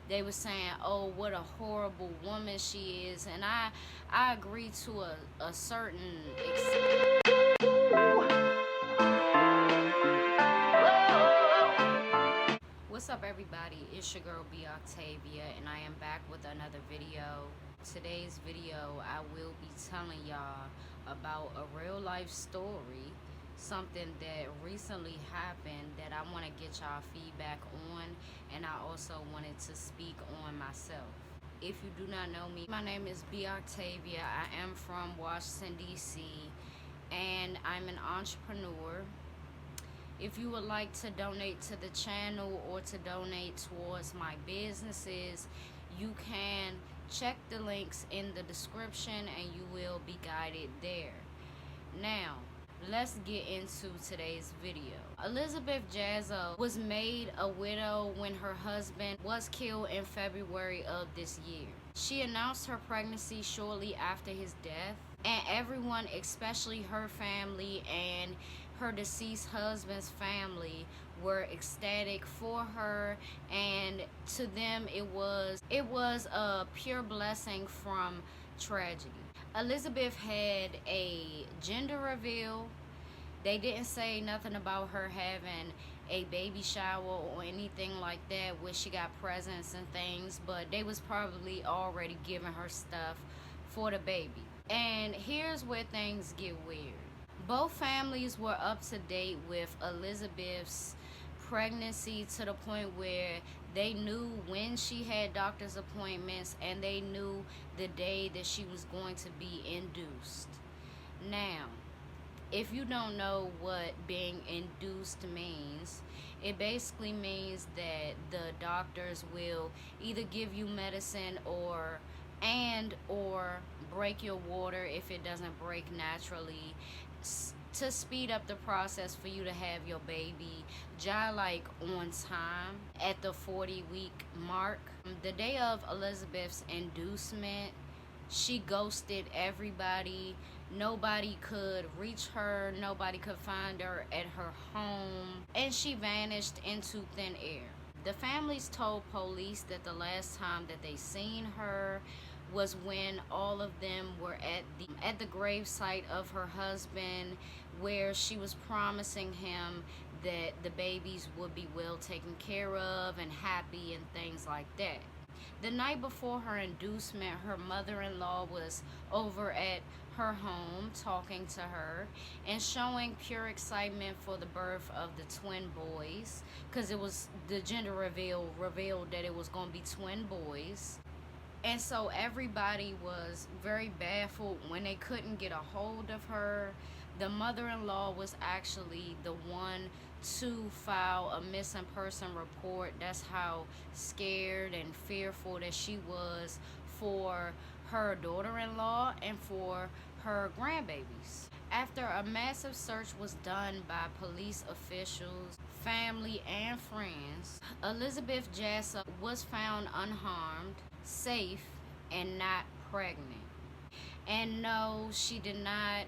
they were saying, oh, what a horrible woman she is. And I agree to a certain extent. What's up, everybody? It's your girl B Octavia, and I am back with another video. Today's video, I will be telling y'all about a real life story, something that recently happened that I want to get y'all feedback on, and I also wanted to speak on myself. If you do not know me, my name is B Octavia. I am from Washington, D.C., and I'm an entrepreneur. If you would like to donate to the channel or to donate towards my businesses, you can check the links in the description and you will be guided there. Now, let's get into today's video. Elizabeth Jasso was made a widow when her husband was killed in February of this year. She announced her pregnancy shortly after his death, and everyone, especially her family and her deceased husband's family, were ecstatic for her, and to them it was a pure blessing from tragedy. Elizabeth had a gender reveal. They didn't say nothing about her having a baby shower or anything like that where she got presents and things, but they was probably already giving her stuff for the baby. And here's where things get weird. Both families were up to date with Elizabeth's pregnancy to the point where they knew when she had doctor's appointments and they knew the day that she was going to be induced. Now, if you don't know what being induced means, it basically means that the doctors will either give you medicine or break your water if it doesn't break naturally, to speed up the process for you to have your baby like on time at the 40-week mark. The day of Elizabeth's inducement, she ghosted everybody. Nobody could reach her, nobody could find her at her home, and she vanished into thin air. The families told police that the last time that they seen her was when all of them were at the gravesite of her husband, where she was promising him that the babies would be well taken care of and happy and things like that. The night before her inducement, her mother-in-law was over at her home talking to her and showing pure excitement for the birth of the twin boys, because it was the gender revealed that it was going to be twin boys. And so everybody was very baffled when they couldn't get a hold of her. The mother-in-law was actually the one to file a missing person report. That's how scared and fearful that she was for her daughter-in-law and for her grandbabies. After a massive search was done by police officials, family, and friends, Elizabeth Jasso was found unharmed, safe, and not pregnant. And no, she did not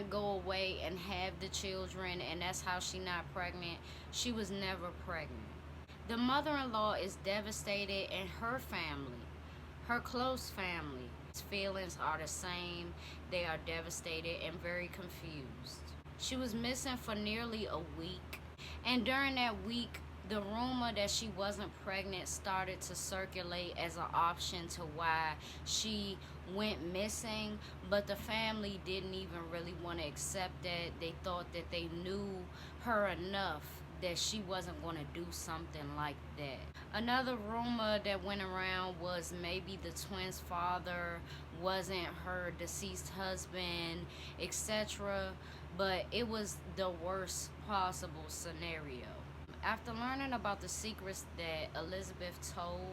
go away and have the children, and that's how she not pregnant. She was never pregnant. The mother-in-law is devastated, and her family, her close family, feelings are the same. They are devastated and very confused. She was missing for nearly a week, and during that week, the rumor that she wasn't pregnant started to circulate as an option to why she went missing, but the family didn't even really want to accept that. They thought that they knew her enough that she wasn't going to do something like that. Another rumor that went around was maybe the twins' father wasn't her deceased husband, etc. But it was the worst possible scenario. After learning about the secrets that Elizabeth told,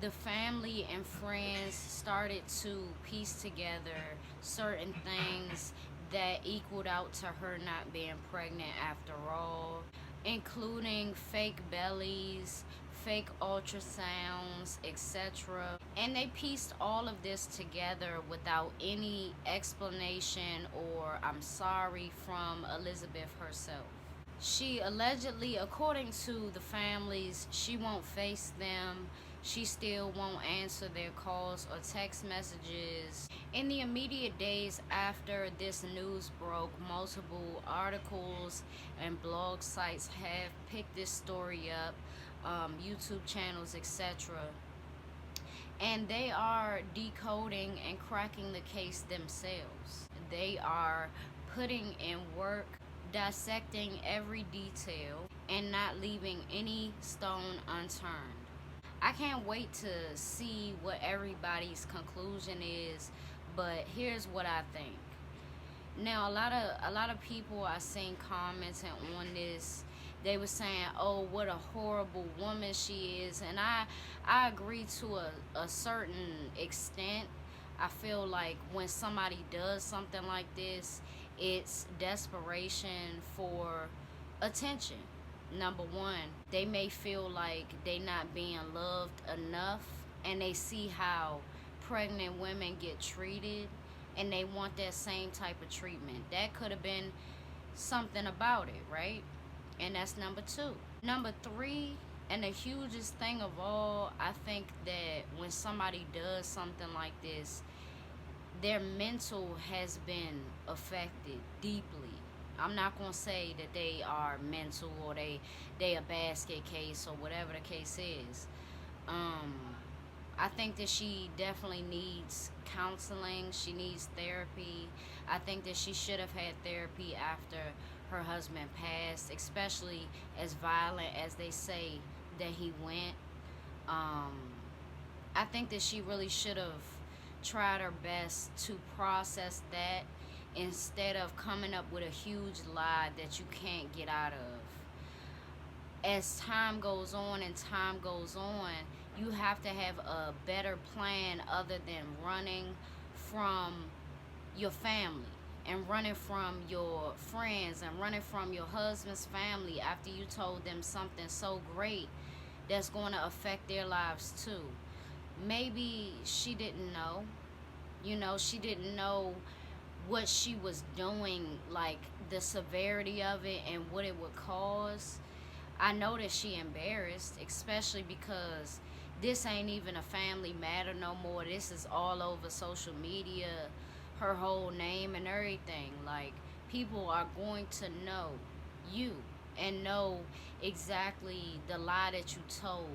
the family and friends started to piece together certain things that equaled out to her not being pregnant after all, including fake bellies, fake ultrasounds, etc. And they pieced all of this together without any explanation or I'm sorry from Elizabeth herself. She allegedly, according to the families, she won't face them. She still won't answer their calls or text messages. In the immediate days after this news broke, multiple articles and blog sites have picked this story up, YouTube channels, etc. And they are decoding and cracking the case themselves. They are putting in work, dissecting every detail, and not leaving any stone unturned. I can't wait to see what everybody's conclusion is, but here's what I think. Now, a lot of people I seen commenting on this. They were saying, "Oh, what a horrible woman she is," and I agree to a certain extent. I feel like when somebody does something like this, it's desperation for attention. Number one, they may feel like they not being loved enough, and they see how pregnant women get treated, and they want that same type of treatment. That could have been something about it, right? And that's number two. Number three, and the hugest thing of all, I think that when somebody does something like this, their mental has been affected deeply. I'm not gonna say that they are mental or they a basket case or whatever the case is. Um, I think that she definitely needs counseling. She needs therapy. I think that she should have had therapy after her husband passed, especially as violent as they say that he went. Um, I think that she really should have tried her best to process that instead of coming up with a huge lie that you can't get out of. As time goes on and time goes on, you have to have a better plan other than running from your family and running from your friends and running from your husband's family after you told them something so great that's going to affect their lives too. Maybe she didn't know. She didn't know what she was doing, like the severity of it and what it would cause. I know that she embarrassed, especially because this ain't even a family matter no more. This is all over social media, her whole name and everything. Like, people are going to know you and know exactly the lie that you told.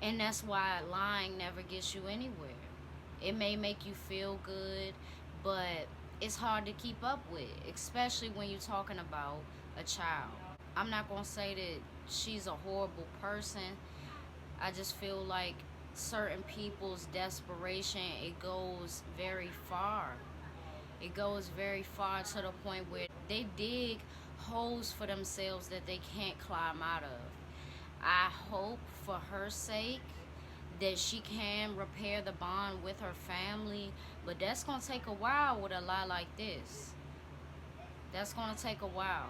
And that's why lying never gets you anywhere. It may make you feel good, but it's hard to keep up with, especially when you're talking about a child. I'm not going to say that she's a horrible person. I just feel like certain people's desperation, it goes very far. It goes very far to the point where they dig holes for themselves that they can't climb out of. I hope for her sake that she can repair the bond with her family, but that's going to take a while with a lie like this. That's going to take a while.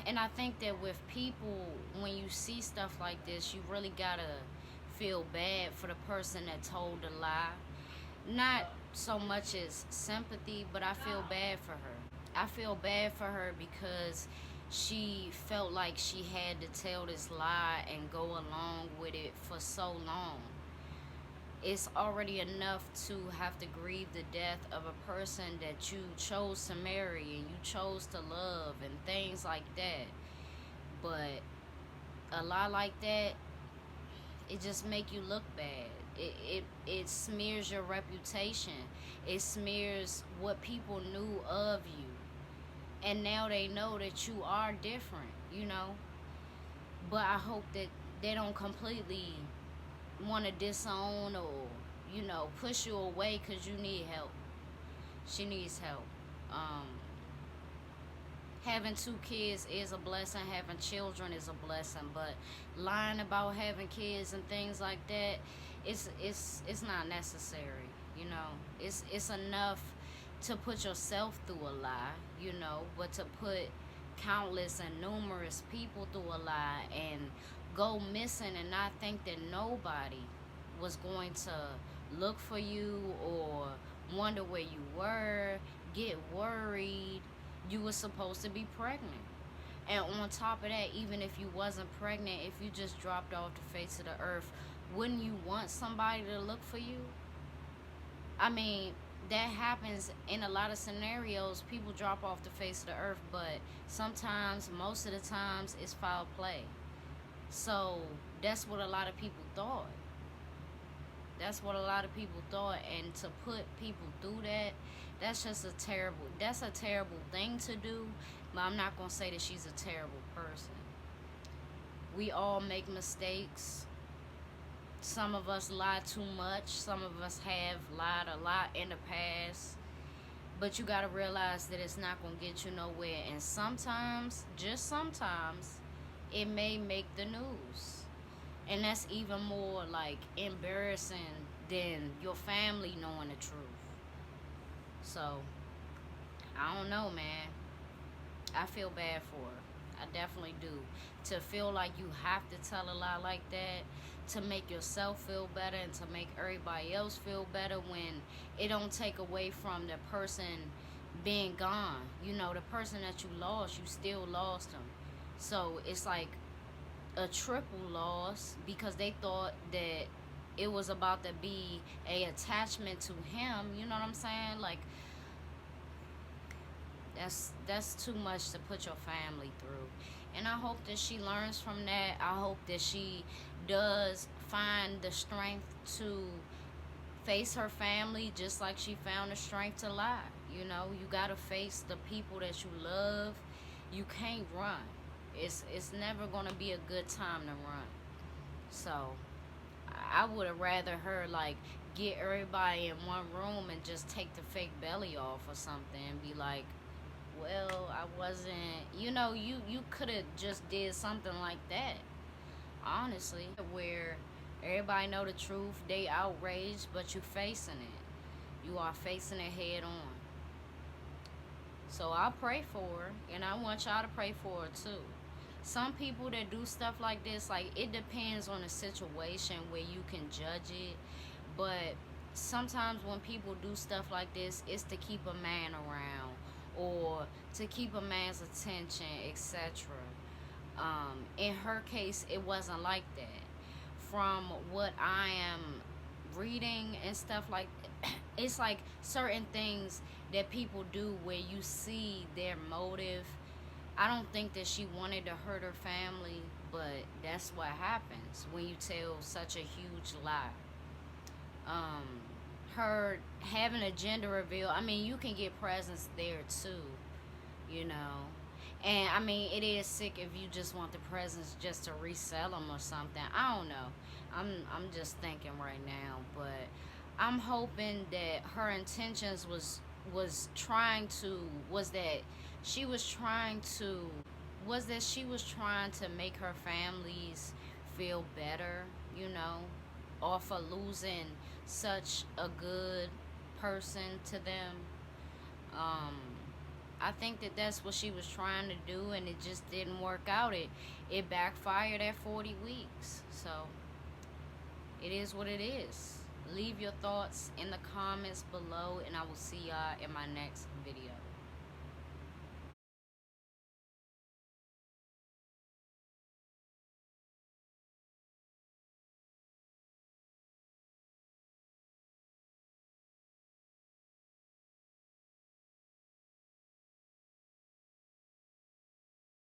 And I think that with people, when you see stuff like this, you really gotta feel bad for the person that told the lie. Not so much as sympathy, but I feel bad for her. I feel bad for her because she felt like she had to tell this lie and go along with it for so long. It's already enough to have to grieve the death of a person that you chose to marry and you chose to love and things like that. But a lie like that, it just make you look bad. It smears your reputation. It smears what people knew of you. And now they know that you are different. But I hope that they don't completely want to disown or push you away because you need help. She needs help. Having two kids is a blessing. Having children is a blessing. But lying about having kids and things like that, it's not necessary. It's enough to put yourself through a lie. But to put countless and numerous people through a lie and go missing and not think that nobody was going to look for you or wonder where you were, get worried. You were supposed to be pregnant. And on top of that, even if you wasn't pregnant, if you just dropped off the face of the earth, wouldn't you want somebody to look for you? I mean, that happens in a lot of scenarios. People drop off the face of the earth, but sometimes, most of the times, it's foul play. So that's what a lot of people thought. That's what a lot of people thought, and to put people through that, that's a terrible thing to do. But I'm not gonna say that she's a terrible person. We all make mistakes. Some of us lie too much. Some of us have lied a lot in the past. But you gotta realize that it's not gonna get you nowhere. And sometimes, just sometimes, it may make the news. And that's even more like embarrassing than your family knowing the truth. So, I don't know, man. I feel bad for her. I definitely do. To feel like you have to tell a lie like that to make yourself feel better and to make everybody else feel better when it don't take away from the person being gone. You know, the person that you lost, you still lost them. So it's like a triple loss because they thought that it was about to be a attachment to him. You know what I'm saying? Like, that's too much to put your family through. And I hope that she learns from that. I hope that she does find the strength to face her family just like she found the strength to lie. You know, you gotta face the people that you love. You can't run. It's never gonna be a good time to run. So I would have rather her like get everybody in one room and just take the fake belly off or something and be like, well, I wasn't, you could have just did something like that, honestly, where everybody know the truth, they outraged, but you facing it. You are facing it head on. So I pray for her, and I want y'all to pray for her too. Some people that do stuff like this, like, it depends on the situation where you can judge it, but sometimes when people do stuff like this, it's to keep a man around or to keep a man's attention, etc. In her case, it wasn't like that. From what I am reading and stuff like it's like certain things that people do where you see their motive. I don't think that she wanted to hurt her family, but that's what happens when you tell such a huge lie. um Her having a gender reveal, I mean, you can get presents there too, you know. And I mean, it is sick if you just want the presents just to resell them or something. I don't know. I'm just thinking right now, but I'm hoping that her intentions was trying to was that she was trying to was that she was trying to make her families feel better, you know, off of losing such a good person to them. Um, I think that that's what she was trying to do, and it just didn't work out. It backfired at 40 weeks. So it is what it is. Leave your thoughts in the comments below, and I will see y'all in my next video.